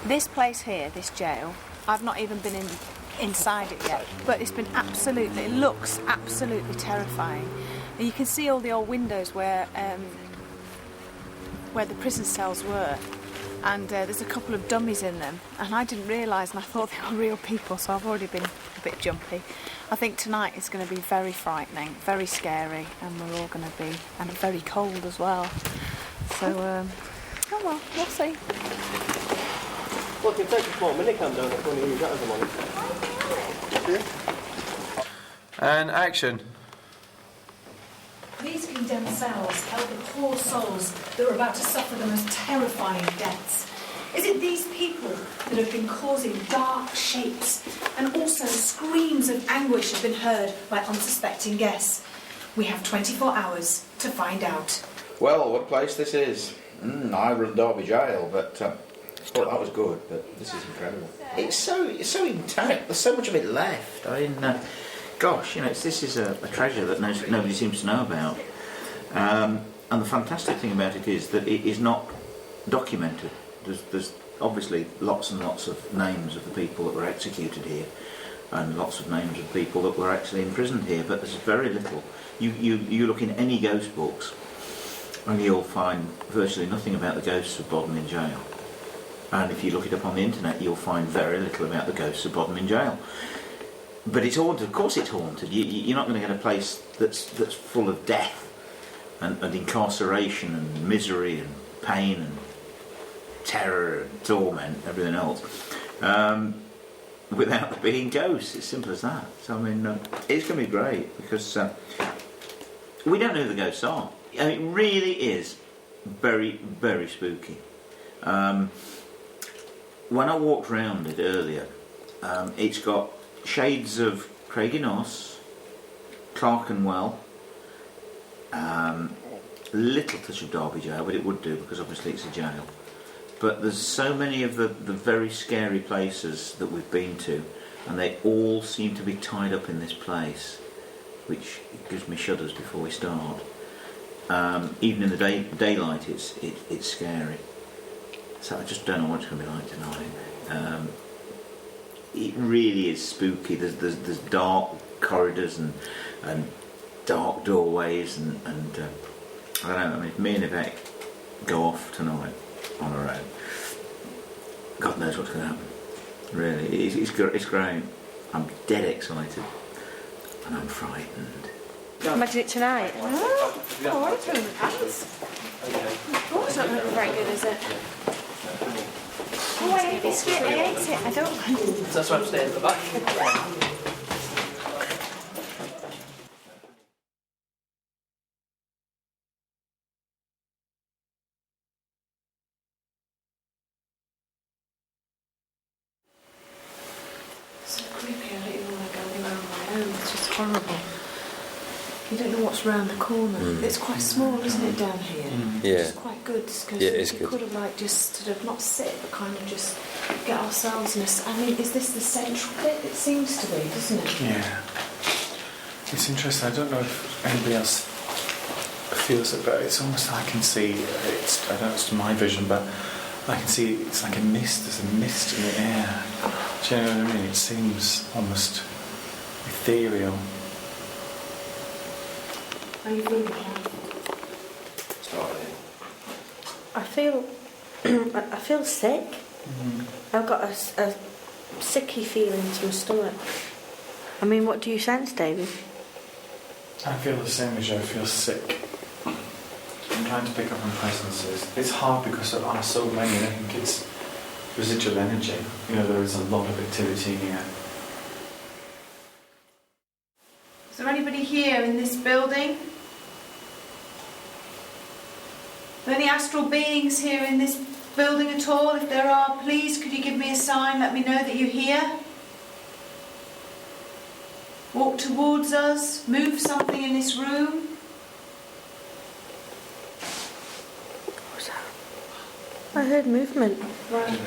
This place here, this jail, I've not even been inside it yet, but it's been absolutely, it looks absolutely terrifying. And you can see all the old windows where the prison cells were, and there's a couple of dummies in them, and I didn't realise, and I thought they were real people, so I've already been a bit jumpy. I think tonight is going to be very frightening, very scary, and we're all going to be, and very cold as well. So, oh well, we'll see. Well, if you take a small minicam down, if you want to use that as a monitor. And action. These condemned cells held the poor souls that were about to suffer the most terrifying deaths. Is it these people that have been causing dark shapes, and also screams of anguish have been heard by unsuspecting guests? We have 24 hours to find out. Well, what a place this is. I run Derby Jail, but thought that was good, but this is incredible. It's so intact. There's so much of it left. I mean, gosh, you know, this is a treasure that nobody seems to know about. And the fantastic thing about it is that it is not documented. There's obviously lots and lots of names of the people that were executed here, and lots of names of people that were actually imprisoned here, but there's very little. You look in any ghost books, and you'll find virtually nothing about the ghosts of Bodmin Jail. And if you look it up on the internet, you'll find very little about the ghosts of Bodmin Jail. But it's haunted. Of course it's haunted. You're not going to get a place that's full of death and incarceration and misery and pain and terror and torment and everything else without there being ghosts. It's simple as that. So I mean, it's going to be great because we don't know who the ghosts are. I mean, it really is very, very spooky. When I walked round it earlier, it's got shades of Craigie-Noss, Clerkenwell, little touch of Derby Jail, but it would do because obviously it's a jail. But there's so many of the very scary places that we've been to, and they all seem to be tied up in this place, which gives me shudders before we start. Even in the daylight, it's scary. So I just don't know what it's going to be like tonight. It really is spooky. There's dark corridors and dark doorways and I don't know. I mean, if me and Yvette go off tonight on our own, God knows what's going to happen. Really, it's great. I'm dead excited and I'm frightened. Imagine it tonight. Oh, I want to throw in the pants. Oh, it's not going to be very good, is it? Oh, I hate biscuit. I hate it. I don't like it. That's why I'm staying at the back. So creepy. I don't even want to go anywhere on my own. It's just horrible. You don't know what's round the corner. It's quite small, isn't it, down here? Yeah. It's quite good because Yeah, it is we good. could have like just sort of not sit, but kind of just get ourselves in a. I mean, is this the central bit? It seems to be, doesn't it? Yeah. It's interesting. I don't know if anybody else feels it, but it's almost I can see. I don't know if it's my vision, but I can see it's like a mist. There's a mist in the air. Do you know what I mean? It seems almost ethereal. Are you feeling I feel sick. I've got a sicky feeling to my stomach. I mean, what do you sense, David? I feel the same as you. I feel sick. I'm trying to pick up on presences. It's hard because there are so many. I think it's residual energy. You know, there is a lot of activity here. Is there anybody here in this building? Are there any astral beings here in this building at all? If there are, please could you give me a sign, let me know that you're here. Walk towards us, move something in this room. What was that? I heard movement. Right.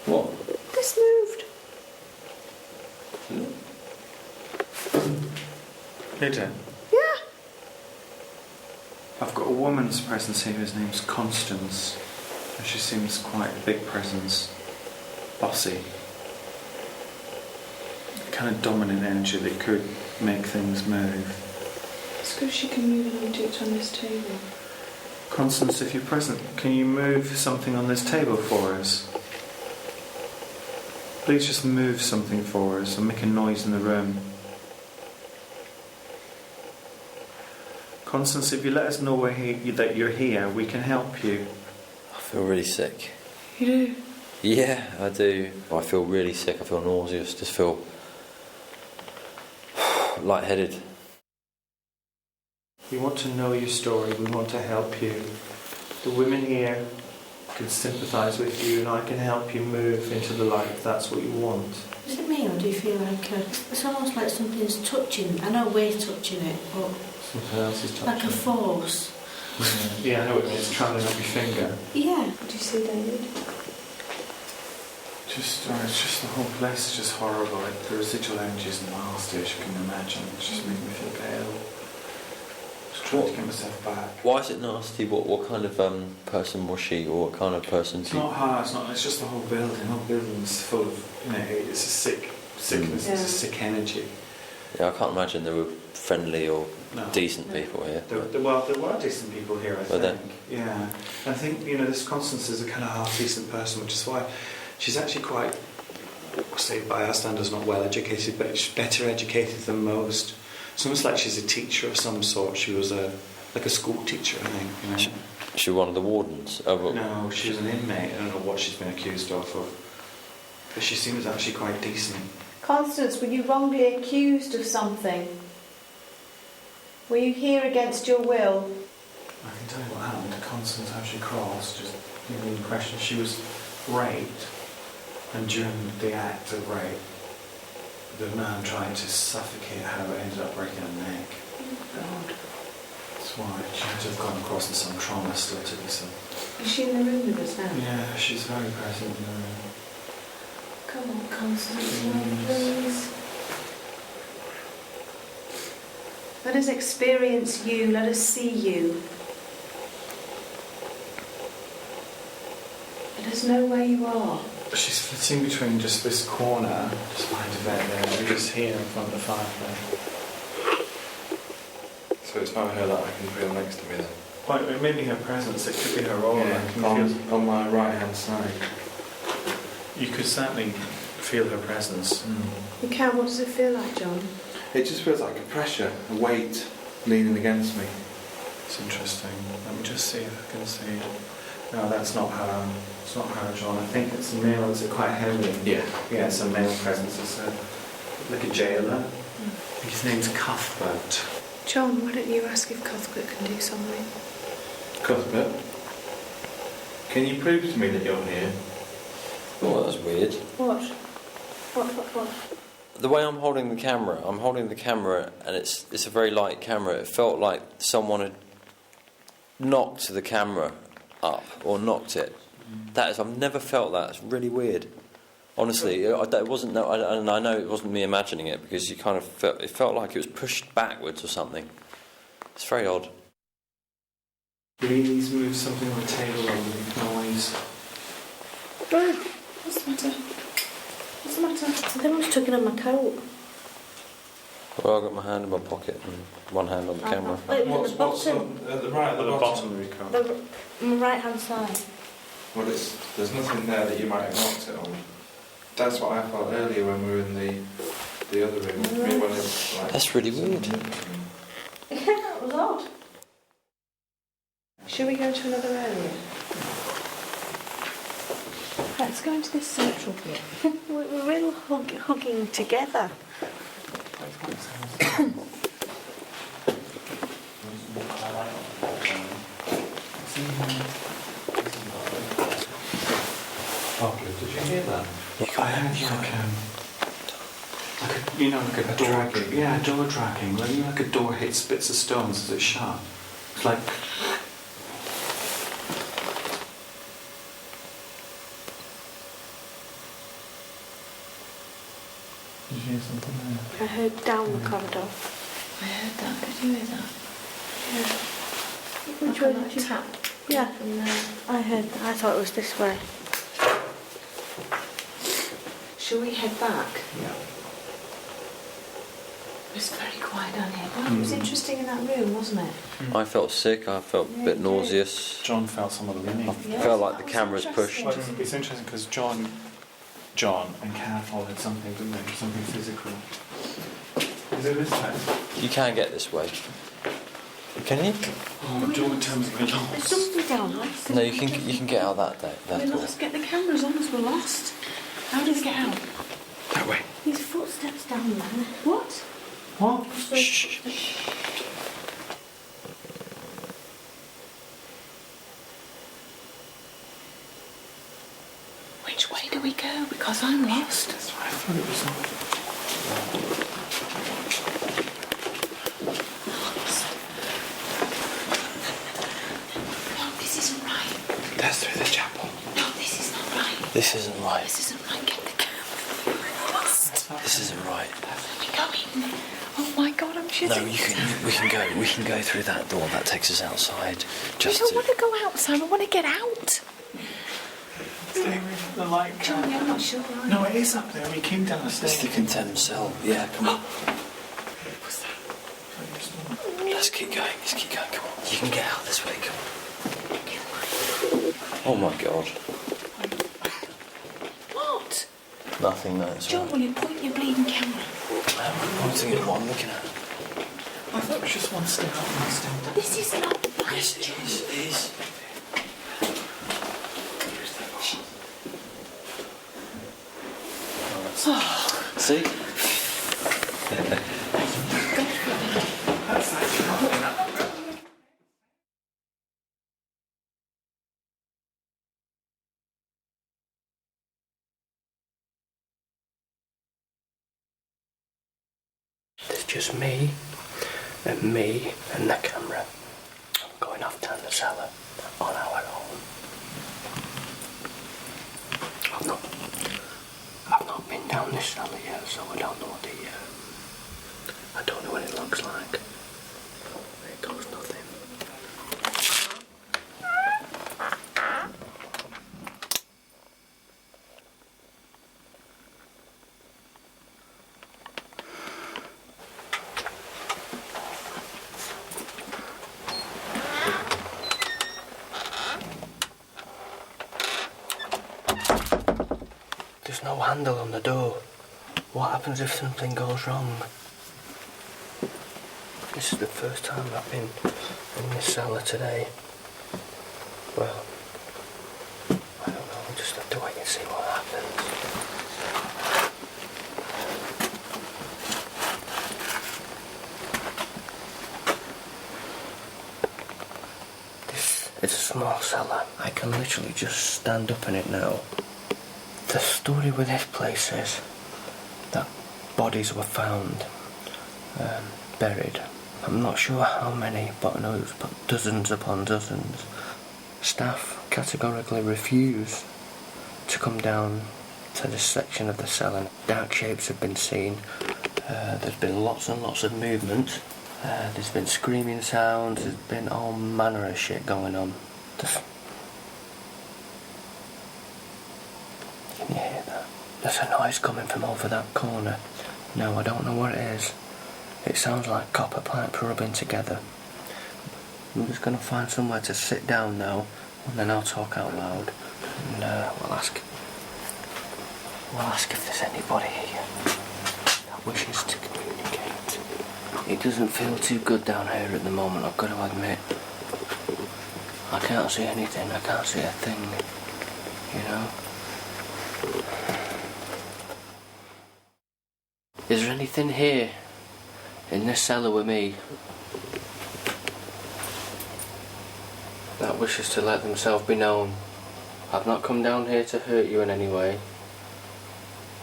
What? This moved. Peter, Yeah. I've got a woman's presence here. His name's Constance. And she seems quite a big presence. Bossy. Kind of dominant energy that could make things move. It's good she can move an object on this table. Constance, if you're present, can you move something on this table for us? Please just move something for us and make a noise in the room. Constance, if you let us know that you're here, we can help you. I feel really sick. You do? Yeah, I do. I feel really sick. I feel nauseous. Just feel lightheaded. We want to know your story. We want to help you. The women here can sympathise with you, and I can help you move into the light if that's what you want. Is it me, or do you feel like it's almost like something's touching? I know we're touching it, but Something else is touching. like a force. Yeah, I know what it means. It's travelling up your finger. Yeah. What do you see, David? It's just the whole place is just horrible. Like, the residual energy is nasty, as you can imagine. It's just making me feel pale. Just trying to get myself back. Why is it nasty? What kind of person was she, or what kind of person? It's not her. It's just the whole building. The whole building's full of, it's a sickness. Yeah. It's a sick energy. Yeah, I can't imagine there were friendly or No. decent people here. There were decent people here, I Were there? think. Yeah. I think, this Constance is a kind of half-decent person, which is why she's actually quite, say by our standards, not well educated, but she's better educated than most. It's almost like she's a teacher of some sort. She was like a school teacher, I think. She was one of the wardens. No, she was an inmate. I don't know what she's been accused of, but she seems actually quite decent. Constance, were you wrongly accused of something? Were you here against your will? I can tell you what happened to Constance, how she crossed, just give me the impression she was raped, and during the act of rape, the man tried to suffocate her, but ended up breaking her neck. God. That's why she had to have gone across in some trauma still to be so. Is she in the room with us now? Yeah, she's very present in the room. Come on, Constance, please. Let us experience you, let us see you. Let us know where you are. She's flitting between just this corner, just behind the bed there, and just here in front of the fireplace. So it's not her that I can feel next to me then? Well, it may be her presence, it could be her aura. On my right hand side. You could certainly feel her presence. You can, what does it feel like, John? It just feels like a pressure, a weight leaning against me. It's interesting. Let me just see if I can see. No, that's not her. It's not her, John. I think it's a male. Is it quite heavy? Yeah. Yeah, it's a male presence. It's like a jailer. I think his name's Cuthbert. John, why don't you ask if Cuthbert can do something? Cuthbert, can you prove to me that you're here? Oh, that's weird. What? The way I'm holding the camera, and it's a very light camera. It felt like someone had knocked the camera up or knocked it. I've never felt that. It's really weird. Honestly, it wasn't. And I know it wasn't me imagining it, because you kind of felt like it was pushed backwards or something. It's very odd. Please move something on the table and make noise. What's the matter? What's the matter? Someone's tugging on my coat. Well, I've got my hand in my pocket and one hand on the camera. Wait, at the What's bottom. at the right, At the bottom of your coat. My right hand side. Well, there's nothing there that you might have knocked it on. That's what I felt earlier when we were in the other room. I mean, when it was, like, That's really weird. Yeah, that was odd. Should we go to another area? Let's go into this central bit. We're real hugging together. Did you hear that? I heard like a door dragging. Yeah, a door dragging. Like a door hits bits of stones as it's shut. It's like. Did you hear something there? I heard down the corridor. I heard that. Did you hear that? Yeah. Which way did you tap? Yeah, From there. I thought it was this way. Shall we head back? Yeah. It was very quiet down here. Well, it was interesting in that room, wasn't it? I felt sick. I felt a bit nauseous. John felt some of the running. I felt like the camera's pushed. Well, it's interesting because John and Carol had something, didn't they? Something physical. Is it this way? You can get this way. Can you? Oh, John tells me There's lost. something down there. No, you can get out that We're door. lost. Get the cameras on us. We're lost. How do we get out? That way. These footsteps down there. What? What? Shh. Which way do we go? Because I'm lost. That's what I thought it was. No, this isn't right. That's through the chapel. No, this is not right. This isn't right. This isn't right. Get the camera. We're lost. This isn't right. We're going. Oh my God, I'm shitting. No, we can go through that door. That takes us outside. I Just don't to, want to go outside. I want to get out. Stay with the light. Johnny, I'm not sure. No, it is up there. We came down the it's stairs. the condemned cell. Yeah, come on. What's that? Let's keep going. Come on. You can get out this way. Come on. Oh my God. What? Nothing. No, it's all John, will you point your bleeding camera? right. I'm pointing at what I'm looking at. I thought it was just one step up and one step down. This is not right. Yes, it is. It is. See? That's actually not enough. There's just me and the camera. I'm going off down the cellar on our own. I've not been down this cellar yet, so I don't know I don't know what it looks like. There goes nothing. There's no handle on the door. What happens if something goes wrong? This is the first time I've been in this cellar today. Well, I don't know, we'll just have to wait and see what happens. This is a small cellar. I can literally just stand up in it now. The story with this place is that bodies were found buried. I'm not sure how many, but I know it was dozens upon dozens. Staff categorically refuse to come down to this section of the cellar. Dark shapes have been seen. There's been lots and lots of movement. There's been screaming sounds. There's been all manner of shit going on. Can you hear that? There's a noise coming from over that corner. No, I don't know what it is. It sounds like copper pipe rubbing together. I'm just going to find somewhere to sit down now, and then I'll talk out loud, and we'll ask if there's anybody here that wishes to communicate. It doesn't feel too good down here at the moment, I've got to admit. I can't see anything, I can't see a thing, you know. Is there anything here in this cellar with me that wishes to let themselves be known? I've not come down here to hurt you in any way,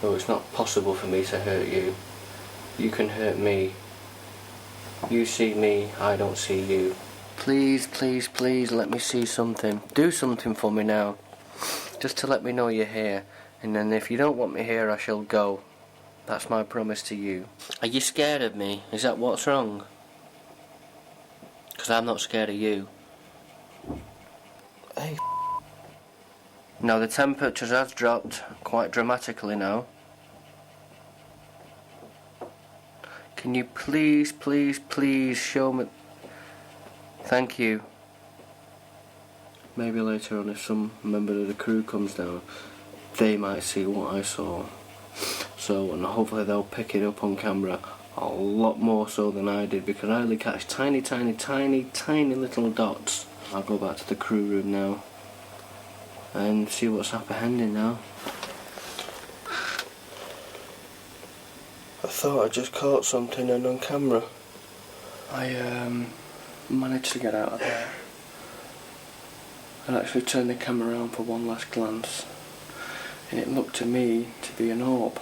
though it's not possible for me to hurt you. You can hurt me. You see me, I don't see you. Please, please, please let me see something. Do something for me now, just to let me know you're here, and then if you don't want me here I shall go. That's my promise to you. Are you scared of me? Is that what's wrong? Because I'm not scared of you. Now the temperature has dropped quite dramatically now. Can you please show me? Thank you. Maybe later on, if some member of the crew comes down, they might see what I saw. So, and hopefully they'll pick it up on camera a lot more so than I did, because I only catch tiny little dots. I'll go back to the crew room now and see what's apprehending now. I thought I just caught something, and on camera I managed to get out of there and actually turn the camera around for one last glance, and it looked to me to be an orb.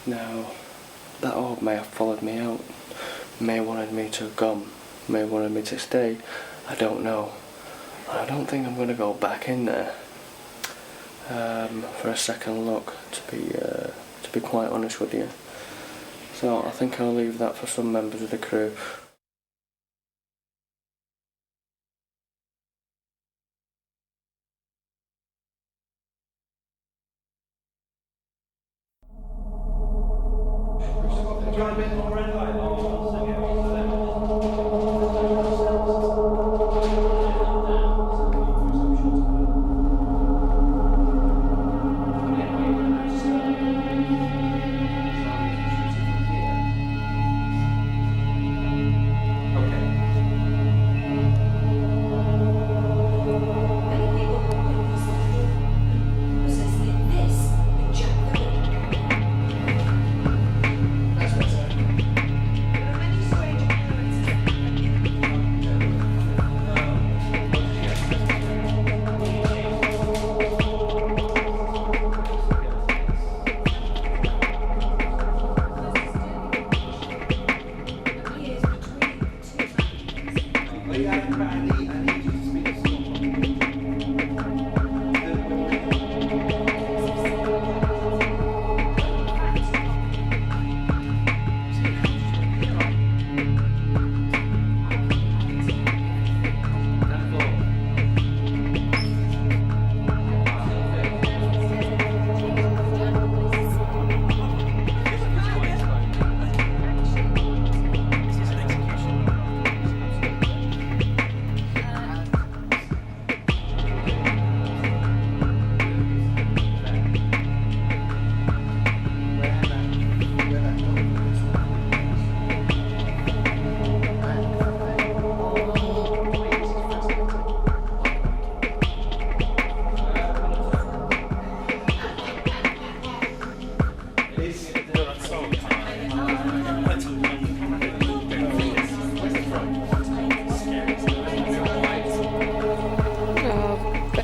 Now, that orb may have followed me out, may have wanted me to have gone, may have wanted me to stay, I don't know. I don't think I'm going to go back in there for a second look, to be quite honest with you. So I think I'll leave that for some members of the crew.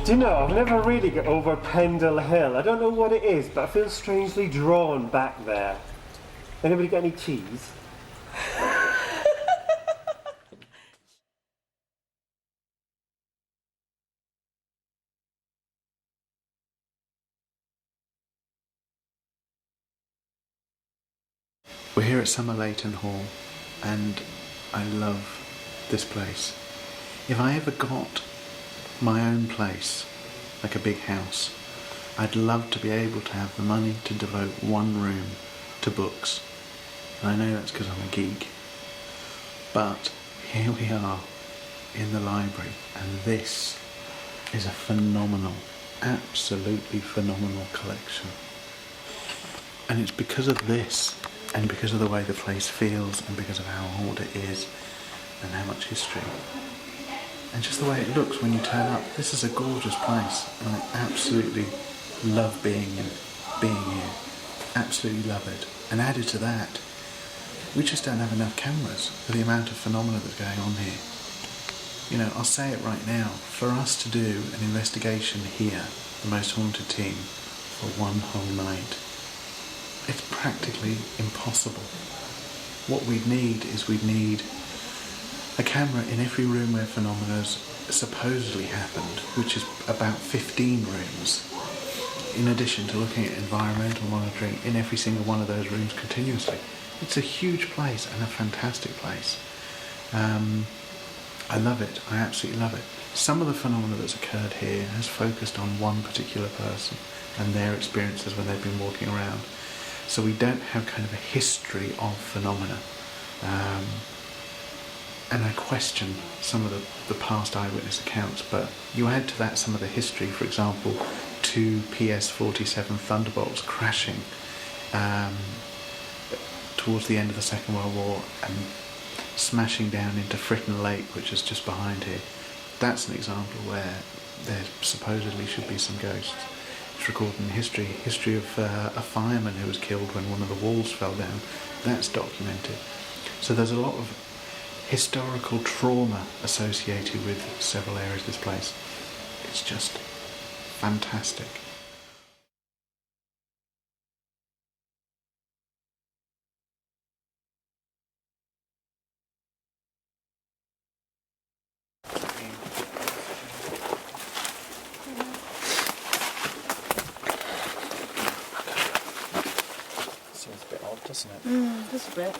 Do you know, I've never really got over Pendle Hill. I don't know what it is, but I feel strangely drawn back there. Anybody got any cheese? We're here at Summer Leighton Hall, and I love this place. If I ever got my own place, like a big house, I'd love to be able to have the money to devote one room to books. And I know that's because I'm a geek. But here we are in the library, and this is a phenomenal, absolutely phenomenal collection. And it's because of this, and because of the way the place feels, and because of how old it is, and how much history, and just the way it looks when you turn up. This is a gorgeous place, and I absolutely love being here. Absolutely love it. And added to that, we just don't have enough cameras for the amount of phenomena that's going on here. You know, I'll say it right now, for us to do an investigation here, the Most Haunted team, for one whole night, it's practically impossible. What we'd need a camera in every room where phenomena supposedly happened, which is about 15 rooms, in addition to looking at environmental monitoring in every single one of those rooms continuously. It's a huge place and a fantastic place. I love it. I absolutely love it. some of the phenomena that's occurred here has focused on one particular person and their experiences when they've been walking around. So we don't have kind of a history of phenomena. And I question some of the past eyewitness accounts, but you add to that some of the history, for example, 2 PS-47 Thunderbolts crashing towards the end of the Second World War and smashing down into Fritton Lake, which is just behind here. That's an example where there supposedly should be some ghosts. It's recorded in history of a fireman who was killed when one of the walls fell down. That's documented. So there's a lot of historical trauma associated with several areas of this place. It's just fantastic. Seems a bit odd, doesn't it? Just a bit.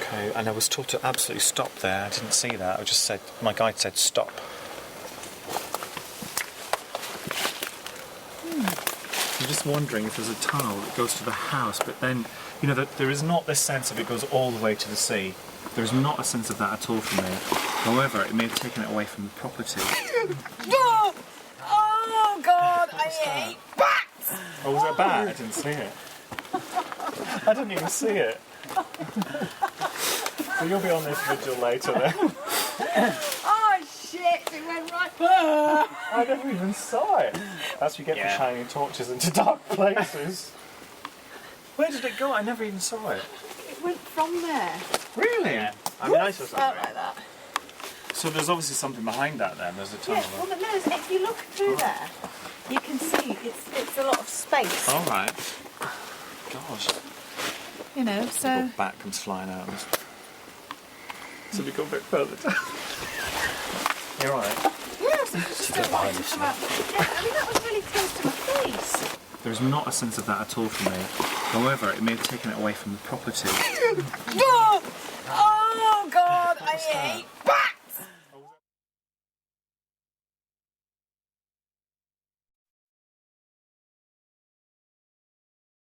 Okay, and I was told to absolutely stop there. I didn't see that. I just said, my guide said stop. I'm just wondering if there's a tunnel that goes to the house, but then, you know, there is not this sense of it goes all the way to the sea. There is not a sense of that at all for me. However, it may have taken it away from the property. Oh God, I hate bats! Oh, was it a bat? I didn't see it. I didn't even see it. So you'll be on this vigil later then. Oh shit, it went right. I never even saw it. That's what you get for shining torches into dark places. Where did it go? I never even saw it. It went from there. Really? Yeah. I mean, I saw something. Felt like that. So there's obviously something behind that then. There's a tunnel. Yeah, well, no, if you look through there, you can see it's a lot of space. All right. Gosh. You know, A so. little bat comes flying out. So we go a bit further down. You're all right. Yes, it's just behind us. Yeah, I mean, that was really close to my face. There is not a sense of that at all for me. However, it may have taken it away from the property. Oh God, I hate bats!